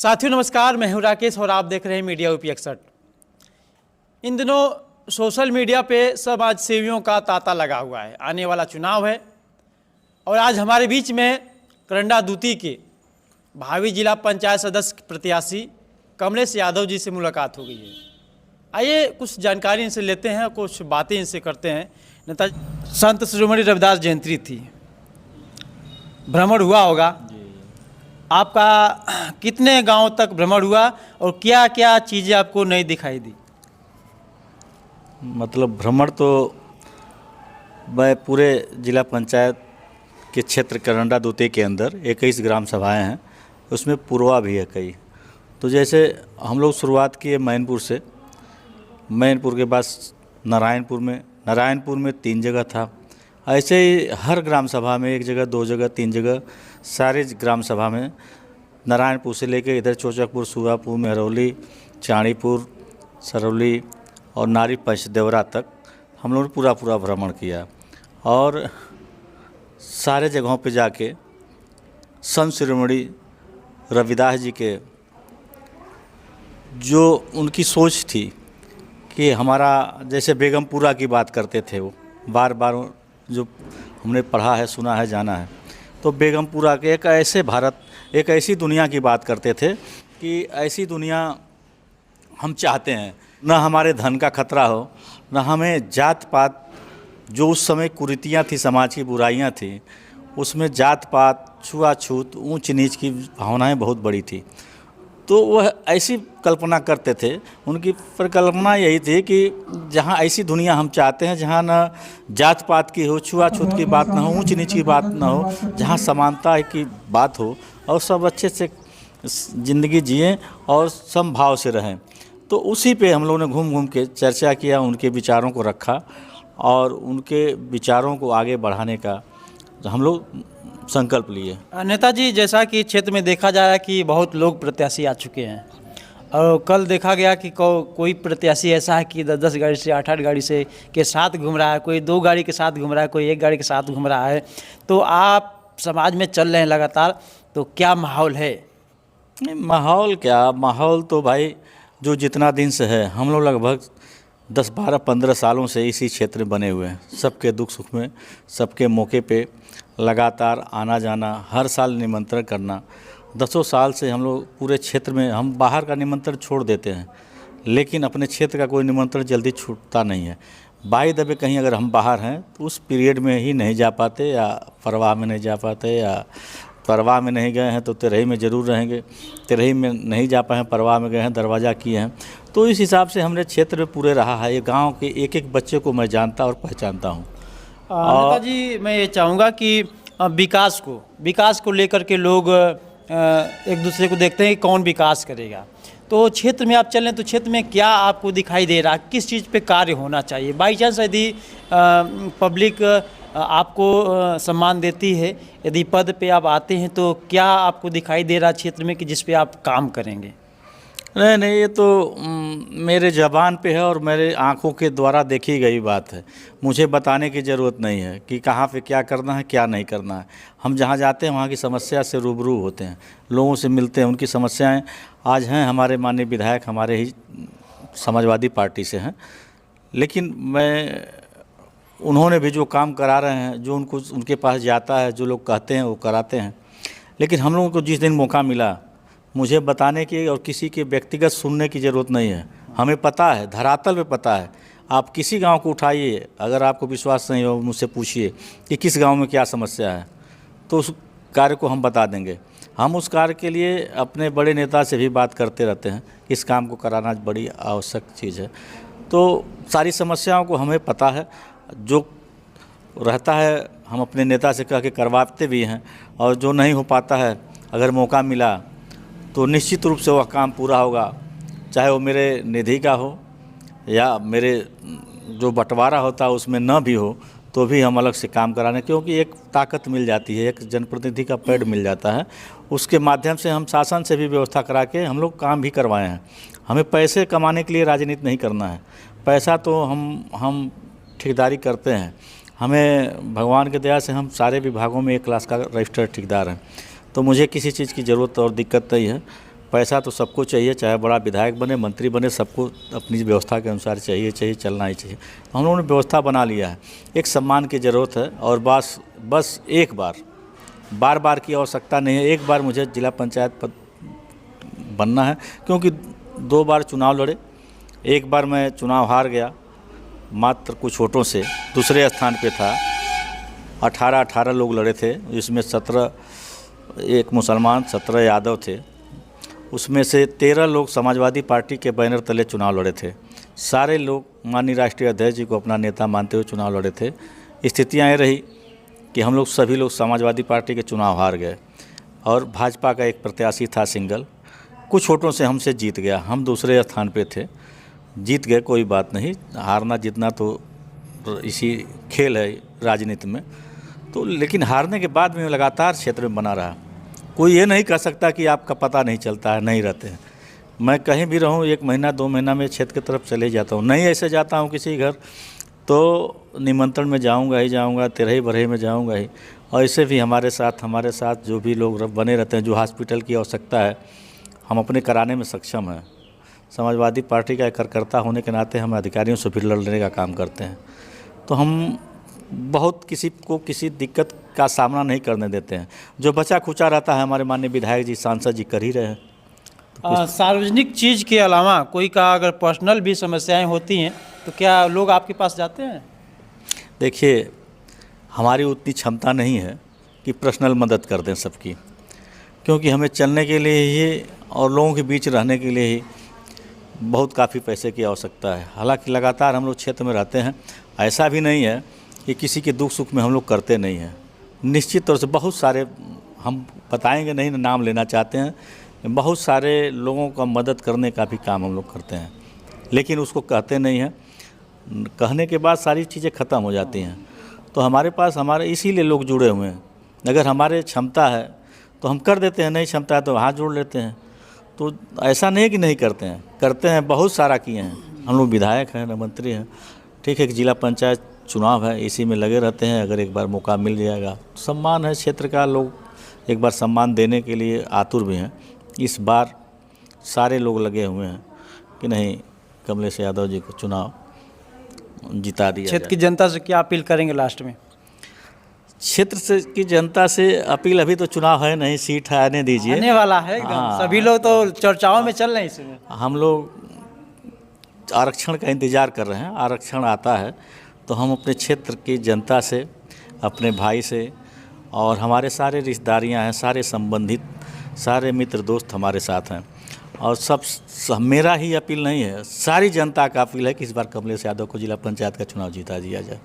साथियों नमस्कार, मैं हूं राकेश और आप देख रहे हैं मीडिया यूपी 61। इन दिनों सोशल मीडिया पे समाज सेवियों का तांता लगा हुआ है। आने वाला चुनाव है और आज हमारे बीच में करंडा दूती के भावी जिला पंचायत सदस्य प्रत्याशी कमलेश यादव जी से मुलाकात हो गई है। आइए कुछ जानकारी इनसे लेते हैं, कुछ बातें इनसे करते हैं। नेता संत शिरोमणि रविदास जयंती थी, भ्रमण हुआ होगा आपका, कितने गांव तक भ्रमण हुआ और क्या क्या चीज़ें आपको नहीं दिखाई दी? मतलब भ्रमण तो मैं पूरे जिला पंचायत के क्षेत्र करंडा दूती के अंदर 21 ग्राम सभाएं हैं, उसमें पूर्वा भी है कई। तो जैसे हम लोग शुरुआत किए मैनपुर से, मैनपुर के बाद नारायणपुर में 3 जगह था। ऐसे ही हर ग्राम सभा में 1 जगह 2 जगह 3 जगह सारे ग्राम सभा में नारायणपुर से लेकर इधर चौचकपुर, सुगापुर, मेहरौली, चाणीपुर, सरौली और नारी पंचदेवरा तक हम लोगों ने पूरा भ्रमण किया। और सारे जगहों पे जाके संत शिरोमणि रविदास जी के जो उनकी सोच थी कि हमारा, जैसे बेगमपुरा की बात करते थे वो बार बार, जो हमने पढ़ा है, सुना है, जाना है, तो बेगमपुरा के एक ऐसे भारत, एक ऐसी दुनिया की बात करते थे कि ऐसी दुनिया हम चाहते हैं, न हमारे धन का खतरा हो, न हमें जात पात, जो उस समय कुरीतियाँ थी, समाज की बुराइयाँ थी, उसमें जात पात, छुआछूत, ऊंच नीच की भावनाएं बहुत बड़ी थी। तो वह ऐसी कल्पना करते थे, उनकी परिकल्पना यही थी कि जहाँ ऐसी दुनिया हम चाहते हैं, जहाँ न जात पात की हो, छुआछूत की बात ना हो, ऊंच नीच की बात ना हो, जहाँ समानता की बात हो और सब अच्छे से ज़िंदगी जिएं और समभाव से रहें। तो उसी पे हम लोगों ने घूम घूम के चर्चा किया, उनके विचारों को रखा और उनके विचारों को आगे बढ़ाने का हम लोग संकल्प लिए। नेताजी, जैसा कि क्षेत्र में देखा जा रहा है कि बहुत लोग प्रत्याशी आ चुके हैं और कल देखा गया कि कोई प्रत्याशी ऐसा है कि 10 गाड़ी से 8 गाड़ी से के साथ घूम रहा है, कोई 2 गाड़ी के साथ घूम रहा है, कोई 1 गाड़ी के साथ घूम रहा है। तो आप समाज में चल रहे हैं लगातार, तो क्या माहौल है? माहौल क्या, माहौल तो भाई जो जितना दिन से है, हम लोग लगभग 10, 12, 15 सालों से इसी क्षेत्र में बने हुए हैं। सबके दुख सुख में, सबके मौके पे लगातार आना जाना, हर साल निमंत्रण करना। 10 साल से हम लोग पूरे क्षेत्र में, हम बाहर का निमंत्रण छोड़ देते हैं लेकिन अपने क्षेत्र का कोई निमंत्रण जल्दी छूटता नहीं है। बाई दबे कहीं अगर हम बाहर हैं तो उस पीरियड में ही नहीं जा पाते, या परवाह में नहीं जा पाते, या परवाह में नहीं गए हैं तो तेरही में ज़रूर रहेंगे, तेरही में नहीं जा पाए हैं, परवाह में गए हैं, दरवाज़ा किए हैं। तो इस हिसाब से हमने क्षेत्र में पूरे रहा है। ये गांव के एक एक बच्चे को मैं जानता और पहचानता हूँ। नेताजी, मैं ये चाहूँगा कि विकास को लेकर के लोग एक दूसरे को देखते हैं कि कौन विकास करेगा। तो क्षेत्र में आप चल रहे हैं, तो क्षेत्र में क्या आपको दिखाई दे रहा है, किस चीज़ पे कार्य होना चाहिए? बाई चांस यदि पब्लिक आपको सम्मान देती है, यदि पद पे आप आते हैं, तो क्या आपको दिखाई दे रहा क्षेत्र में कि जिस पे आप काम करेंगे? नहीं, ये तो मेरे ज़बान पे है और मेरे आँखों के द्वारा देखी गई बात है। मुझे बताने की ज़रूरत नहीं है कि कहाँ पे क्या करना है, क्या नहीं करना है। हम जहाँ जाते हैं वहाँ की समस्या से रूबरू होते हैं, लोगों से मिलते हैं, उनकी समस्याएं आज हैं। हमारे माननीय विधायक हमारे ही समाजवादी पार्टी से हैं, लेकिन उन्होंने भी जो काम करा रहे हैं, जो उनके पास जाता है, जो लोग कहते हैं वो कराते हैं। लेकिन हम लोगों को जिस दिन मौका मिला, मुझे बताने की और किसी के व्यक्तिगत सुनने की ज़रूरत नहीं है। हमें पता है, धरातल पे पता है। आप किसी गांव को उठाइए, अगर आपको विश्वास नहीं हो मुझसे पूछिए कि किस गांव में क्या समस्या है, तो उस कार्य को हम बता देंगे। हम उस कार्य के लिए अपने बड़े नेता से भी बात करते रहते हैं कि इस काम को कराना बड़ी आवश्यक चीज़ है। तो सारी समस्याओं को हमें पता है, जो रहता है हम अपने नेता से कह के करवाते भी हैं, और जो नहीं हो पाता है, अगर मौका मिला तो निश्चित रूप से वह काम पूरा होगा, चाहे वो मेरे निधि का हो या मेरे जो बंटवारा होता है उसमें न भी हो, तो भी हम अलग से काम कराने, क्योंकि एक ताकत मिल जाती है, एक जनप्रतिनिधि का पैड मिल जाता है। उसके माध्यम से हम शासन से भी व्यवस्था करा के हम लोग काम भी करवाए हैं। हमें पैसे कमाने के लिए राजनीति नहीं करना है। पैसा तो हम ठेकेदारी करते हैं। हमें भगवान की दया से हम सारे विभागों में 1 क्लास का रजिस्टर्ड ठेकेदार हैं, तो मुझे किसी चीज़ की ज़रूरत और दिक्कत नहीं है। पैसा तो सबको चाहिए, चाहे बड़ा विधायक बने, मंत्री बने, सबको अपनी व्यवस्था के अनुसार चाहिए, चलना ही चाहिए। तो हम लोगों ने व्यवस्था बना लिया है। एक सम्मान की ज़रूरत है और बस एक बार की आवश्यकता नहीं है। एक बार मुझे जिला पंचायत पद बनना है, क्योंकि 2 बार चुनाव लड़े। एक बार मैं चुनाव हार गया मात्र कुछ वोटों से, दूसरे स्थान पे था। 18 लोग लड़े थे, जिसमें 17 एक मुसलमान 17 यादव थे। उसमें से 13 लोग समाजवादी पार्टी के बैनर तले चुनाव लड़े थे। सारे लोग माननीय राष्ट्रीय अध्यक्ष जी को अपना नेता मानते हुए चुनाव लड़े थे। स्थितियाँ ये रही कि हम लोग सभी लोग समाजवादी पार्टी के चुनाव हार गए और भाजपा का एक प्रत्याशी था सिंगल, कुछ वोटों से हमसे जीत गया। हम दूसरे स्थान पे थे, जीत गए, कोई बात नहीं। हारना जीतना तो इसी खेल है राजनीति में। तो लेकिन हारने के बाद में लगातार क्षेत्र में बना रहा। कोई ये नहीं कह सकता कि आपका पता नहीं चलता है, नहीं रहते हैं। मैं कहीं भी रहूं 1 महीना 2 महीना में क्षेत्र की तरफ चले जाता हूं। नहीं ऐसे जाता हूं किसी घर तो निमंत्रण में जाऊंगा ही जाऊंगा, तेरही बरही में जाऊंगा ही। और ऐसे भी हमारे साथ जो भी लोग बने रहते हैं, जो हॉस्पिटल की आवश्यकता है हम अपने कराने में सक्षम हैं। समाजवादी पार्टी का एक कार्यकर्ता होने के नाते हम अधिकारियों से भी लड़ने का काम करते हैं। तो हम बहुत किसी को किसी दिक्कत का सामना नहीं करने देते हैं। जो बचा खुचा रहता है हमारे माननीय विधायक जी, सांसद जी कर ही रहे हैं। सार्वजनिक चीज़ के अलावा कोई का अगर पर्सनल भी समस्याएं होती हैं तो क्या लोग आपके पास जाते हैं? देखिए, हमारी उतनी क्षमता नहीं है कि पर्सनल मदद कर दें सबकी, क्योंकि हमें चलने के लिए ही और लोगों के बीच रहने के लिए ही बहुत काफ़ी पैसे की आवश्यकता है। हालांकि लगातार हम लोग क्षेत्र में रहते हैं। ऐसा भी नहीं है कि किसी के दुख सुख में हम लोग करते नहीं हैं। निश्चित तौर से बहुत सारे, हम बताएंगे नहीं, नाम लेना चाहते हैं, बहुत सारे लोगों का मदद करने का भी काम हम लोग करते हैं, लेकिन उसको कहते नहीं हैं। कहने के बाद सारी चीज़ें ख़त्म हो जाती हैं। तो हमारे पास इसीलिए लोग जुड़े हुए हैं। अगर हमारे क्षमता है तो हम कर देते हैं, नहीं क्षमता है तो हाथ जोड़ लेते हैं। तो ऐसा नहीं है कि नहीं करते हैं, करते हैं, बहुत सारा किए हैं। हम लोग विधायक हैं, न मंत्री हैं। ठीक है कि जिला पंचायत चुनाव है, इसी में लगे रहते हैं। अगर एक बार मौका मिल जाएगा, सम्मान है क्षेत्र का, लोग एक बार सम्मान देने के लिए आतुर भी हैं। इस बार सारे लोग लगे हुए हैं कि नहीं, कमलेश यादव जी को चुनाव जिता दिया। क्षेत्र की जनता से क्या अपील करेंगे लास्ट में? क्षेत्र से की जनता से अपील, अभी तो चुनाव है नहीं, सीट आने दीजिए, आने वाला है एकदम। हाँ। सभी लोग तो चर्चाओं में चल रहे हैं इसमें। हम लोग आरक्षण का इंतज़ार कर रहे हैं। आरक्षण आता है तो हम अपने क्षेत्र की जनता से, अपने भाई से, और हमारे सारे रिश्तेदारियां हैं, सारे संबंधित, सारे मित्र दोस्त हमारे साथ हैं। और मेरा ही अपील नहीं है, सारी जनता का अपील है कि इस बार कमलेश यादव को जिला पंचायत का चुनाव जीता दिया जाए।